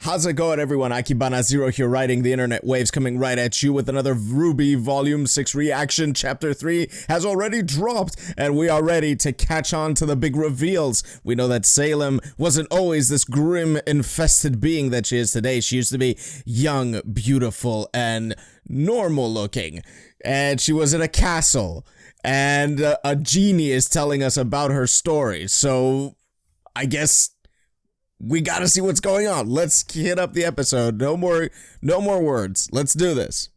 How's it going, everyone? Akibana Zero here, riding the internet waves, coming right at you with another RWBY Volume 6 reaction. Chapter 3 has already dropped, and we are ready to catch on to the big reveals. We know that Salem wasn't always this grim, infested being that she is today. She used to be young, beautiful, and normal looking. And she was in a castle, and a genie is telling us about her story. So, I guess we gotta see what's going on. Let's hit up the episode. No more words. Let's do this.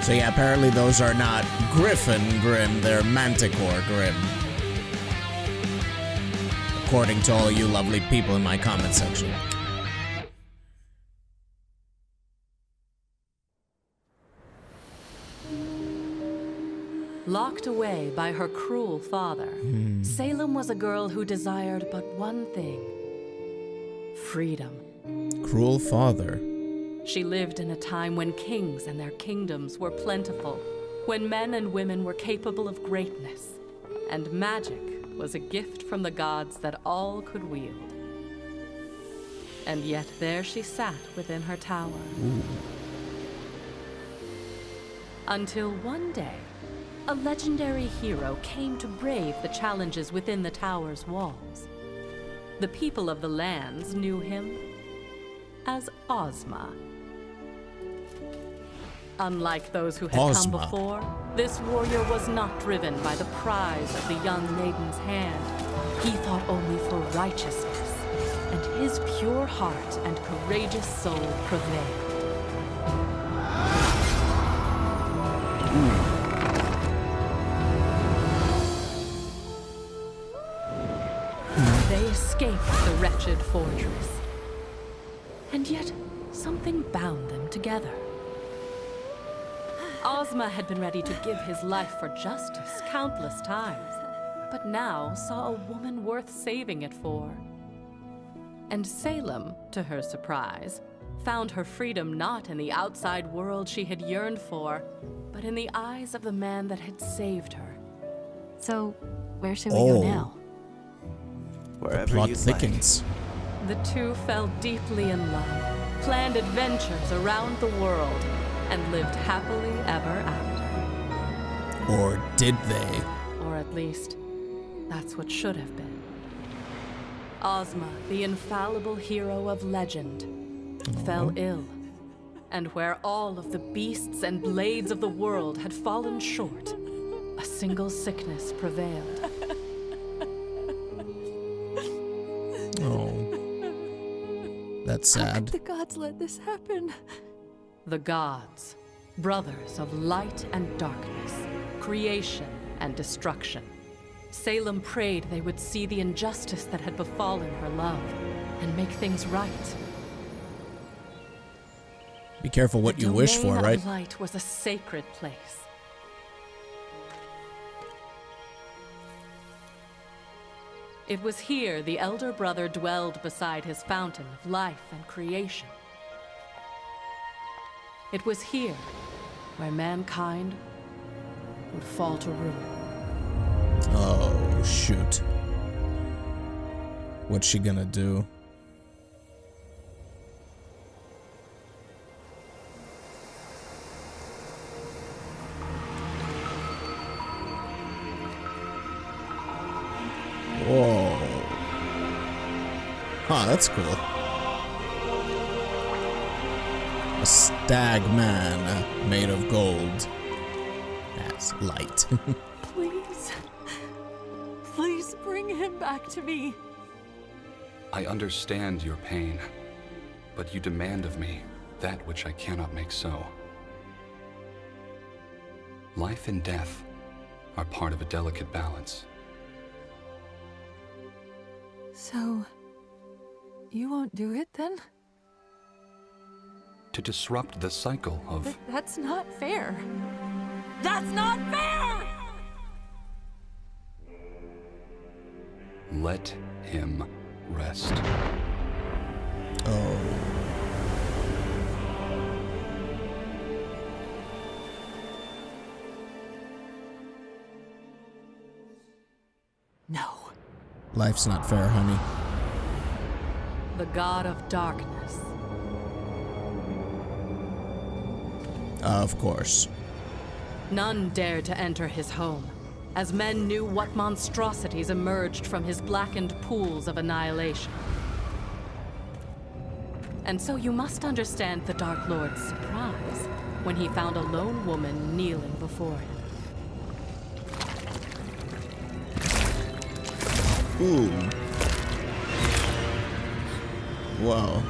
So yeah, apparently those are not Griffin Grim, they're Manticore Grim. According to all you lovely people in my comment section. Locked away by her cruel father, Salem was a girl who desired but one thing: freedom. Cruel father. She lived in a time when kings and their kingdoms were plentiful, when men and women were capable of greatness, and magic was a gift from the gods that all could wield. And yet there she sat within her tower. Until one day, a legendary hero came to brave the challenges within the tower's walls. The people of the lands knew him as Ozma. Unlike those who had come before, this warrior was not driven by the prize of the young maiden's hand. He fought only for righteousness, and his pure heart and courageous soul prevailed. They escaped the wretched fortress, and yet something bound them together. Ozma had been ready to give his life for justice countless times, but now saw a woman worth saving it for. And Salem, to her surprise, found her freedom not in the outside world she had yearned for, but in the eyes of the man that had saved her. So, where should we go now? Wherever the plot thickens. The two fell deeply in love, planned adventures around the world, and lived happily ever after. Or did they? Or at least, that's what should have been. Ozma, the infallible hero of legend, fell ill, and where all of the beasts and blades of the world had fallen short, a single sickness prevailed. Oh. That's sad. How could the gods let this happen? The gods, brothers of light and darkness, creation and destruction. Salem prayed they would see the injustice that had befallen her love and make things right. Be careful what you wish for, right? The light was a sacred place. It was here the elder brother dwelled beside his fountain of life and creation. It was here where mankind would fall to ruin. Oh, shoot. What's she gonna do? Whoa. Huh, that's cool. A stag man made of gold. That's light. Please. Please bring him back to me. I understand your pain, but you demand of me that which I cannot make so. Life and death are part of a delicate balance. So, you won't do it then? To disrupt the cycle of... That's not fair. That's not fair! Let him rest. Oh. No. Life's not fair, honey. The god of darkness. Of course. None dared to enter his home, as men knew what monstrosities emerged from his blackened pools of annihilation. And so you must understand the Dark Lord's surprise when he found a lone woman kneeling before him. Ooh. Wow.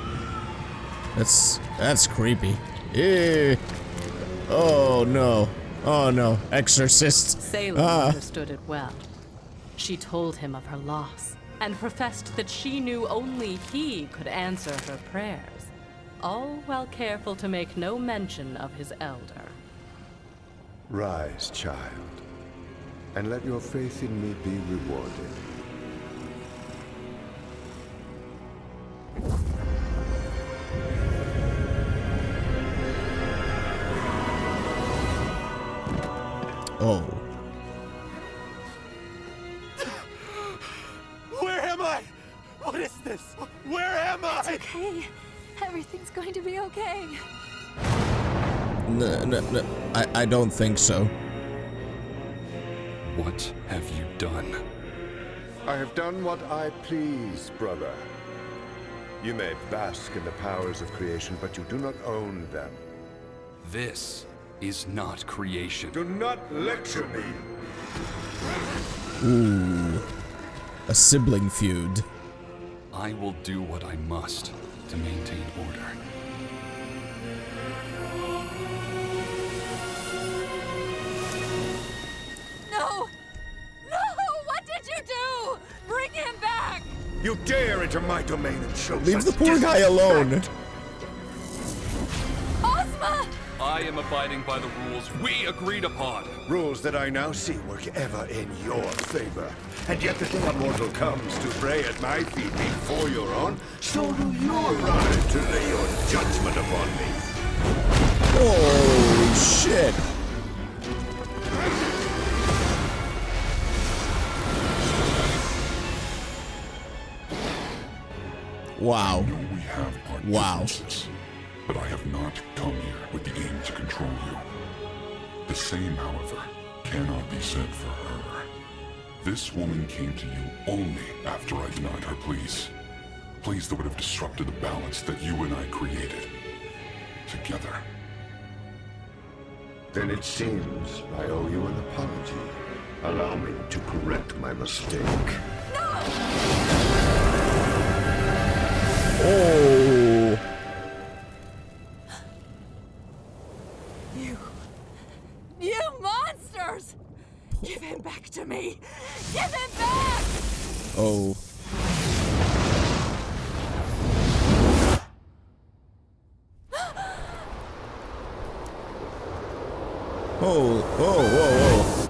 That's creepy. Eh. Oh no. Oh no. Exorcist. Salem understood it well. She told him of her loss, and professed that she knew only he could answer her prayers, all while careful to make no mention of his elder. Rise, child, and let your faith in me be rewarded. Oh. Where am I? What is this? Where am I? It's okay. Everything's going to be okay. No. I don't think so. What have you done? I have done what I please, brother. You may bask in the powers of creation, but you do not own them. This is not creation. Do not lecture me. Ooh. A sibling feud. I will do what I must to maintain order. No! No! What did you do? Bring him back! You dare enter my domain and show Leave the such poor guy alone. disrespect? Ozma! I am abiding by the rules we agreed upon. Rules that I now see work ever in your favor. And yet the day a mortal comes to pray at my feet before your own, so do you rise to lay your judgment upon me. Holy shit. Wow. I know we have our differences, but I have not come here with the aim to control you. The same, however, cannot be said for her. This woman came to you only after I denied her pleas. Pleas that would have disrupted the balance that you and I created. Together. Then it seems I owe you an apology. Allow me to correct my mistake. Oh. You monsters! Give him back to me! Give him back! Oh. Oh, whoa.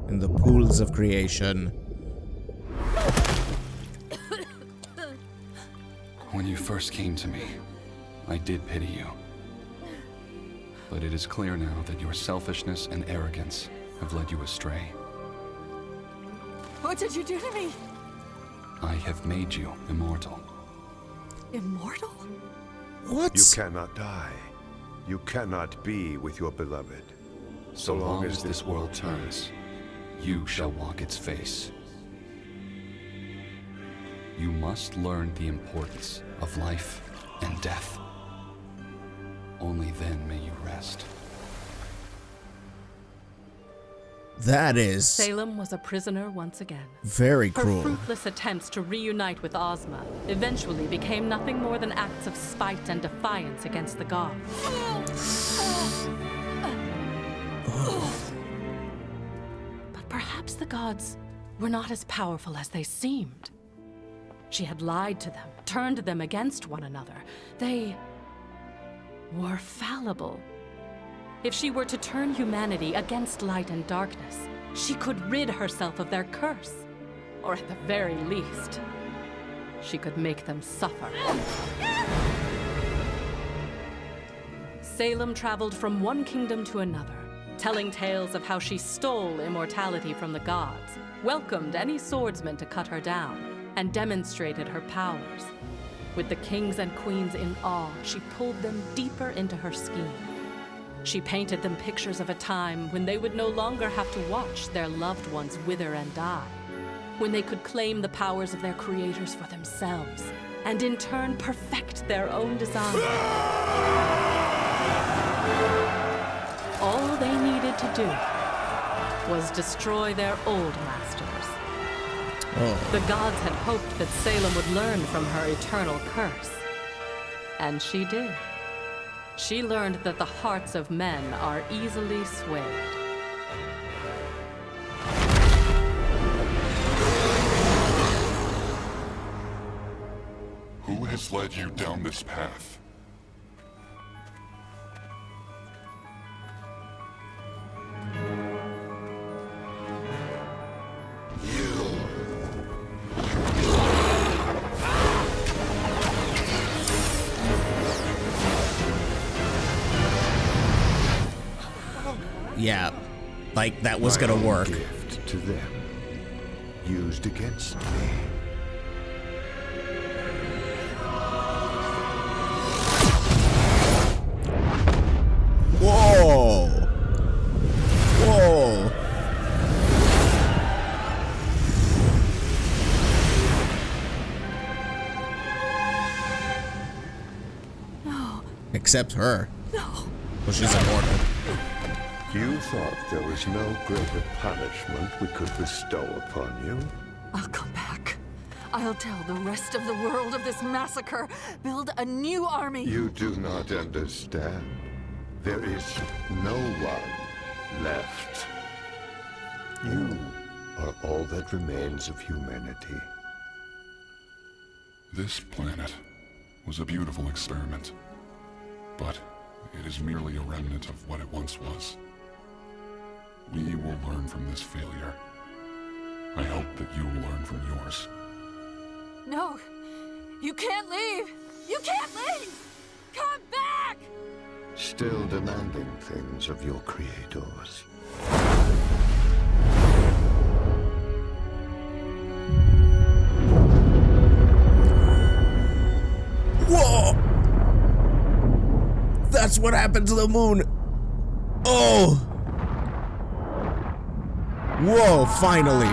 In the pools of creation. When you first came to me, I did pity you. But it is clear now that your selfishness and arrogance have led you astray. What did you do to me? I have made you immortal. Immortal? What? You cannot die. You cannot be with your beloved. So long as this world turns, you shall walk its face. You must learn the importance of life and death. Only then may you rest. That is Salem was a prisoner once again. very Her cruel. fruitless attempts to reunite with Ozma eventually became nothing more than acts of spite and defiance against the gods. But perhaps the gods were not as powerful as they seemed. She had lied to them, turned them against one another. They were fallible. If she were to turn humanity against light and darkness, she could rid herself of their curse. Or at the very least, she could make them suffer. Salem traveled from one kingdom to another, telling tales of how she stole immortality from the gods, welcomed any swordsman to cut her down, and demonstrated her powers. With the kings and queens in awe, she pulled them deeper into her scheme. She painted them pictures of a time when they would no longer have to watch their loved ones wither and die, when they could claim the powers of their creators for themselves, and in turn perfect their own design. All they needed to do was destroy their old masters. The gods had hoped that Salem would learn from her eternal curse. And she did. She learned that the hearts of men are easily swayed. Who has led you down this path? Yeah, like that was gonna work. Gift to them, used against me. Whoa! Whoa! No. Except her. No. Well, she's immortal. You thought there was no greater punishment we could bestow upon you? I'll come back. I'll tell the rest of the world of this massacre. Build a new army. You do not understand. There is no one left. You are all that remains of humanity. This planet was a beautiful experiment, but it is merely a remnant of what it once was. We will learn from this failure. I hope that you will learn from yours. No. You can't leave. You can't leave. Come back. Still demanding things of your creators. Whoa! That's what happened to the moon. Oh! Whoa, finally.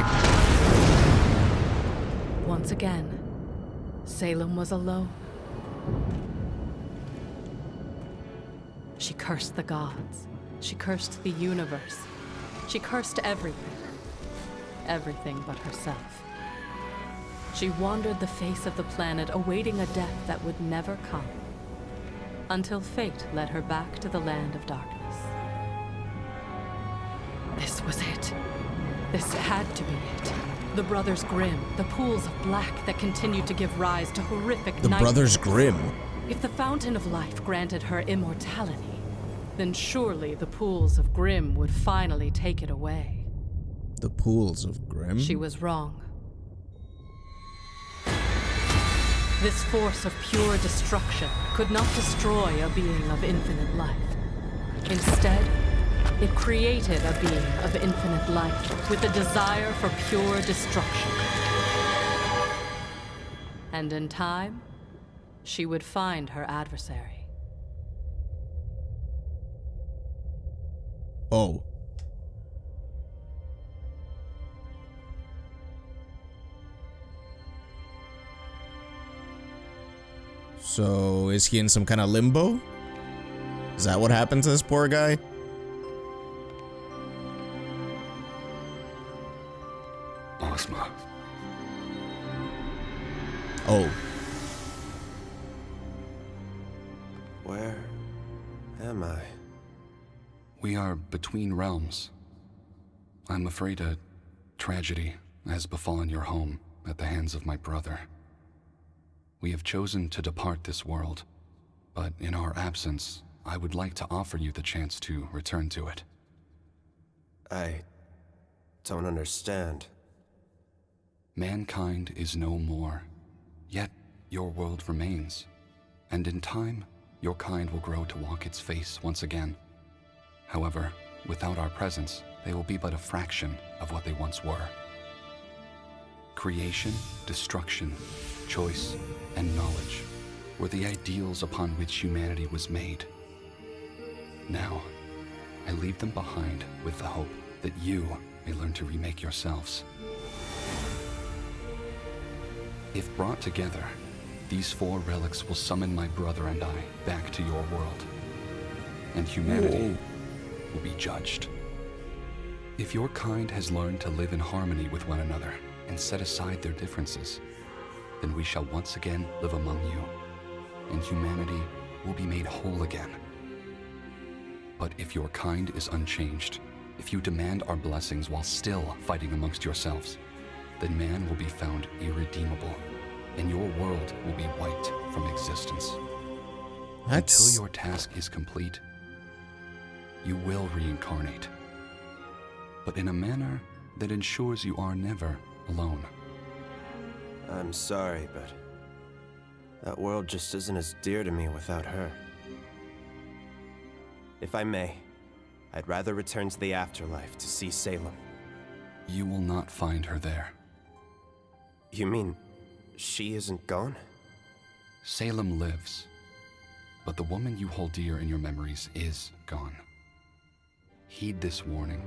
Once again, Salem was alone. She cursed the gods. She cursed the universe. She cursed everything. Everything but herself. She wandered the face of the planet, awaiting a death that would never come, until fate led her back to the land of darkness. This was it. This had to be it. The Brothers Grimm, the pools of black that continued to give rise to horrific The nightmares. Brothers Grimm. If the Fountain of Life granted her immortality, then surely the pools of Grimm would finally take it away. The pools of Grimm? She was wrong. This force of pure destruction could not destroy a being of infinite life. Instead, it created a being of infinite life with a desire for pure destruction. And in time, she would find her adversary. Oh. So, is he in some kind of limbo? Is that what happened to this poor guy? Ozma. Oh. Where am I? We are between realms. I'm afraid a tragedy has befallen your home at the hands of my brother. We have chosen to depart this world, but in our absence, I would like to offer you the chance to return to it. I don't understand. Mankind is no more, yet your world remains. And in time, your kind will grow to walk its face once again. However, without our presence, they will be but a fraction of what they once were. Creation, destruction, choice, and knowledge were the ideals upon which humanity was made. Now, I leave them behind with the hope that you may learn to remake yourselves. If brought together, these 4 relics will summon my brother and I back to your world, and humanity will be judged. If your kind has learned to live in harmony with one another and set aside their differences, then we shall once again live among you, and humanity will be made whole again. But if your kind is unchanged, if you demand our blessings while still fighting amongst yourselves, then man will be found irredeemable, and your world will be wiped from existence. Until your task is complete, you will reincarnate, but in a manner that ensures you are never alone. I'm sorry, but that world just isn't as dear to me without her. If I may, I'd rather return to the afterlife to see Salem. You will not find her there. You mean she isn't gone? Salem lives, but the woman you hold dear in your memories is gone. Heed this warning.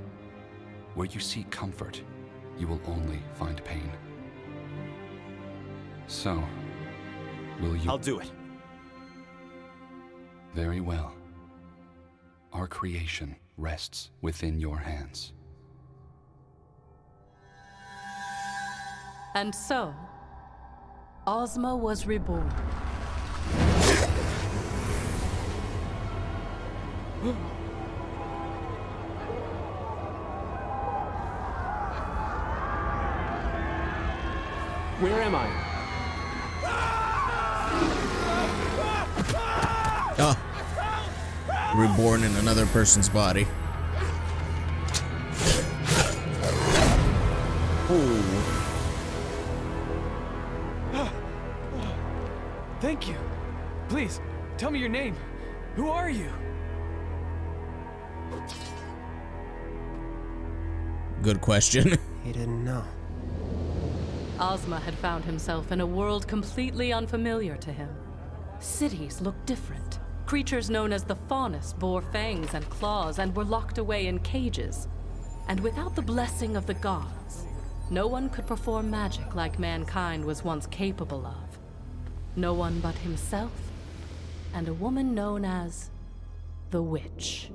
Where you seek comfort, you will only find pain. So, will you— I'll do it. Very well. Our creation rests within your hands. And so, Ozma was reborn. Where am I? Reborn in another person's body. Thank you. Please, tell me your name. Who are you? Good question. He didn't know. Ozma had found himself in a world completely unfamiliar to him. Cities looked different. Creatures known as the Faunus bore fangs and claws and were locked away in cages. And without the blessing of the gods, no one could perform magic like mankind was once capable of. No one but himself and a woman known as the Witch.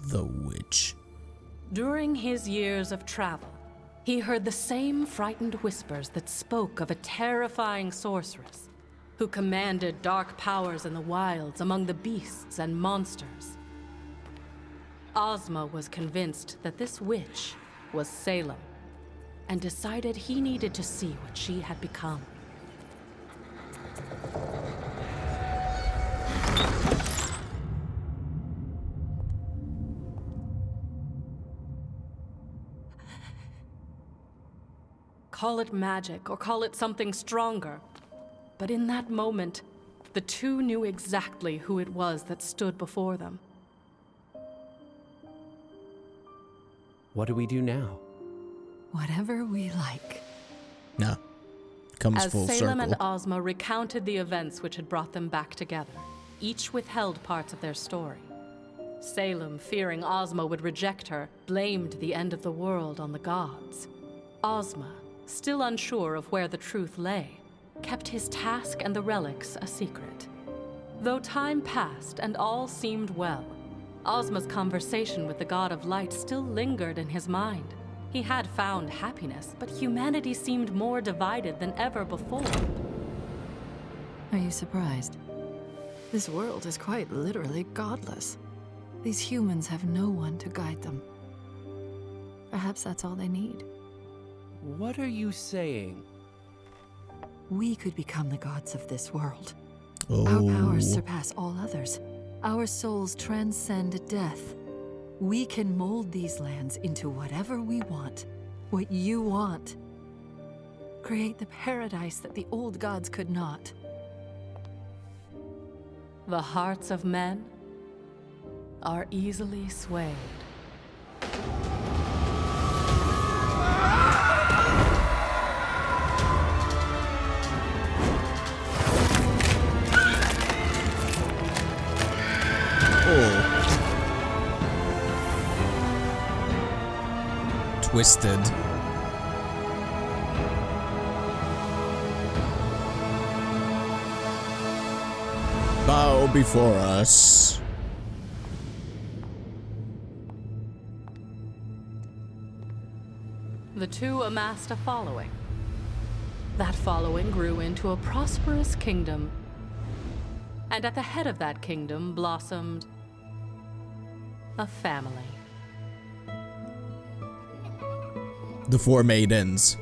The Witch. During his years of travel, he heard the same frightened whispers that spoke of a terrifying sorceress who commanded dark powers in the wilds among the beasts and monsters. Ozma was convinced that this witch was Salem, and decided he needed to see what she had become. Call it magic or call it something stronger, but in that moment, the two knew exactly who it was that stood before them. What do we do now? Whatever we like. No. Comes As full Salem circle. and Ozma recounted the events which had brought them back together, each withheld parts of their story. Salem, fearing Ozma would reject her, blamed the end of the world on the gods. Ozma, still unsure of where the truth lay, kept his task and the relics a secret. Though time passed and all seemed well, Ozma's conversation with the God of Light still lingered in his mind. He had found happiness, but humanity seemed more divided than ever before. Are you surprised? This world is quite literally godless. These humans have no one to guide them. Perhaps that's all they need. What are you saying? We could become the gods of this world. Oh. Our powers surpass all others. Our souls transcend death. We can mold these lands into whatever we want. What you want. Create the paradise that the old gods could not. The hearts of men are easily swayed. Twisted. Bow before us. The two amassed a following. That following grew into a prosperous kingdom. And at the head of that kingdom blossomed a family. The four maidens.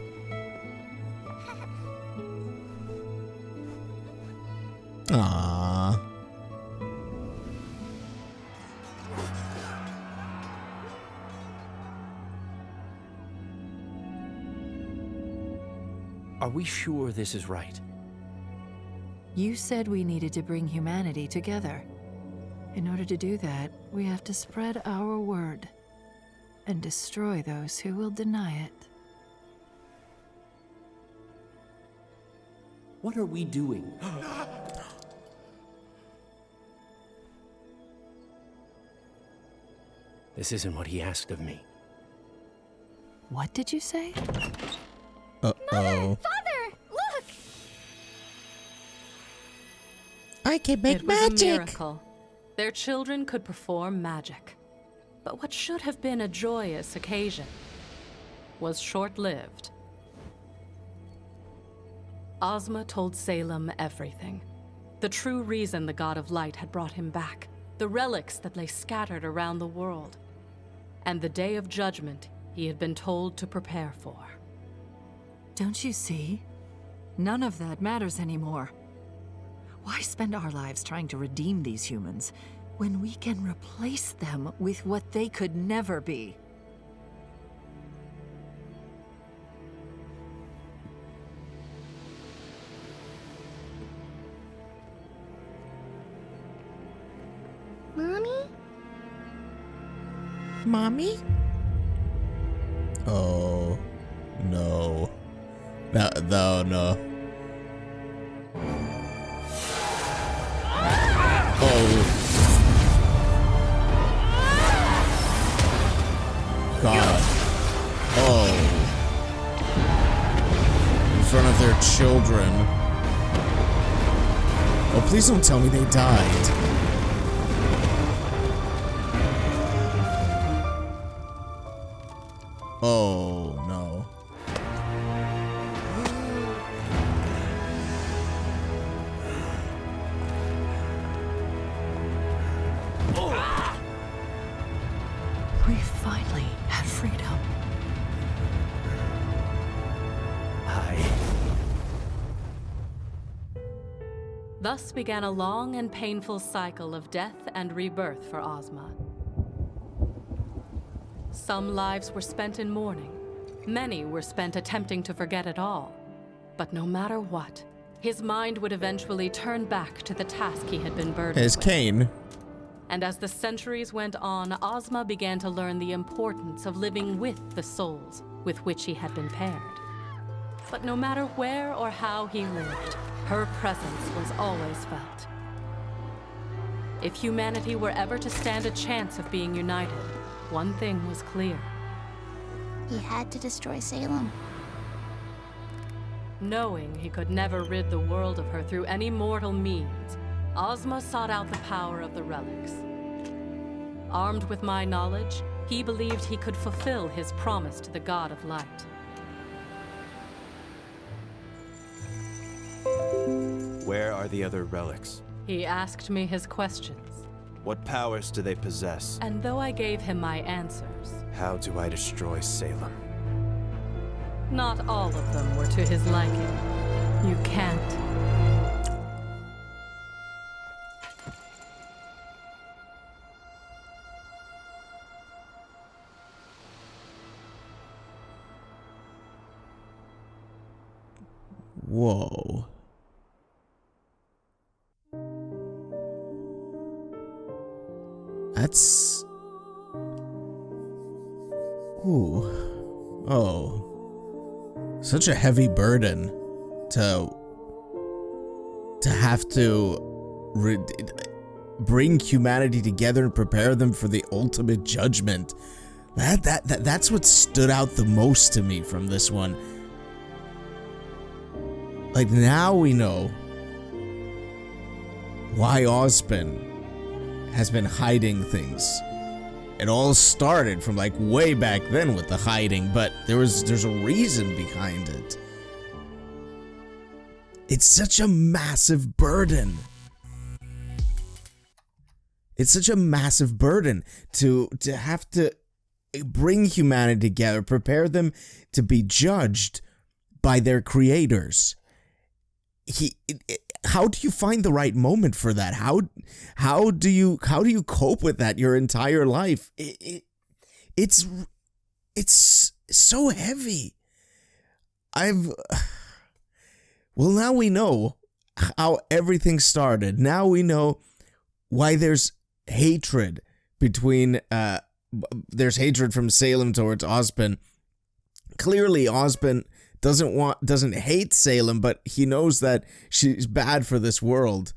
Aww. Are we sure this is right? You said we needed to bring humanity together. In order to do that, we have to spread our word and destroy those who will deny it. What are we doing? This isn't what he asked of me. What did you say? Uh-oh. Father, look! I can make It was magic. a miracle. Their children could perform magic. But what should have been a joyous occasion was short-lived. Ozma told Salem everything. The true reason the God of Light had brought him back. The relics that lay scattered around the world. And the day of judgment he had been told to prepare for. Don't you see? None of that matters anymore. Why spend our lives trying to redeem these humans when we can replace them with what they could never be? Mommy? Mommy? Oh, no. No. Oh. God. Oh. In front of their children. Oh, please don't tell me they died. Oh, no. We finally had freedom. Thus began a long and painful cycle of death and rebirth for Ozma. Some lives were spent in mourning. Many were spent attempting to forget it all. But no matter what, His mind would eventually turn back to the task he had been burdened His with. cane. And as the centuries went on, Ozma began to learn the importance of living with the souls with which he had been paired. But no matter where or how he lived, her presence was always felt. If humanity were ever to stand a chance of being united, one thing was clear. He had to destroy Salem. Knowing he could never rid the world of her through any mortal means, Ozma sought out the power of the relics. Armed with my knowledge, he believed he could fulfill his promise to the God of Light. Where are the other relics? He asked me his questions, What powers do they possess? and though I gave him my answers, How do I destroy Salem? not all of them were to his liking. You can't. Whoa. That's... Ooh. Oh. Such a heavy burden to have to bring humanity together and prepare them for the ultimate judgment. That's what stood out the most to me from this one. Like, now we know why Ozpin has been hiding things. It all started from like way back then with the hiding, but there's a reason behind it. It's such a massive burden. It's such a massive burden to have to bring humanity together, prepare them to be judged by their creators. How do you find the right moment for that? How do you cope with that your entire life? It's so heavy. Well, now we know how everything started. Now we know why there's hatred between there's hatred from Salem towards Ozpin. Clearly Ozpin doesn't hate Salem, but he knows that she's bad for this world,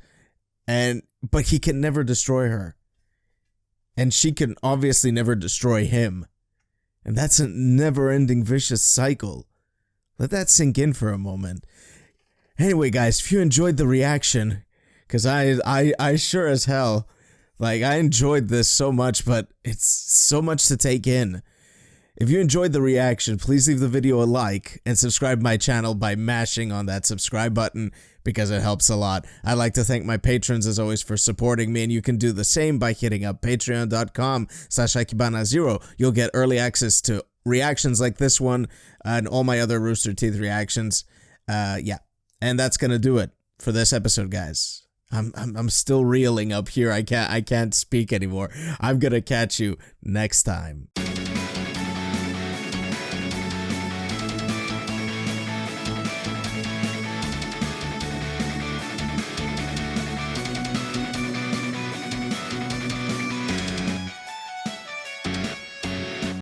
but he can never destroy her, and she can obviously never destroy him, and that's a never-ending vicious cycle. Let that sink in for a moment. Anyway, guys, if you enjoyed the reaction, because I sure as hell, like, I enjoyed this so much, but it's so much to take in. If you enjoyed the reaction, please leave the video a like and subscribe to my channel by mashing on that subscribe button because it helps a lot. I'd like to thank my patrons as always for supporting me, and you can do the same by hitting up patreon.com/Akibana0. You'll get early access to reactions like this one and all my other Rooster Teeth reactions. Yeah, and that's gonna do it for this episode, guys. I'm still reeling up here. I can't speak anymore. I'm gonna catch you next time.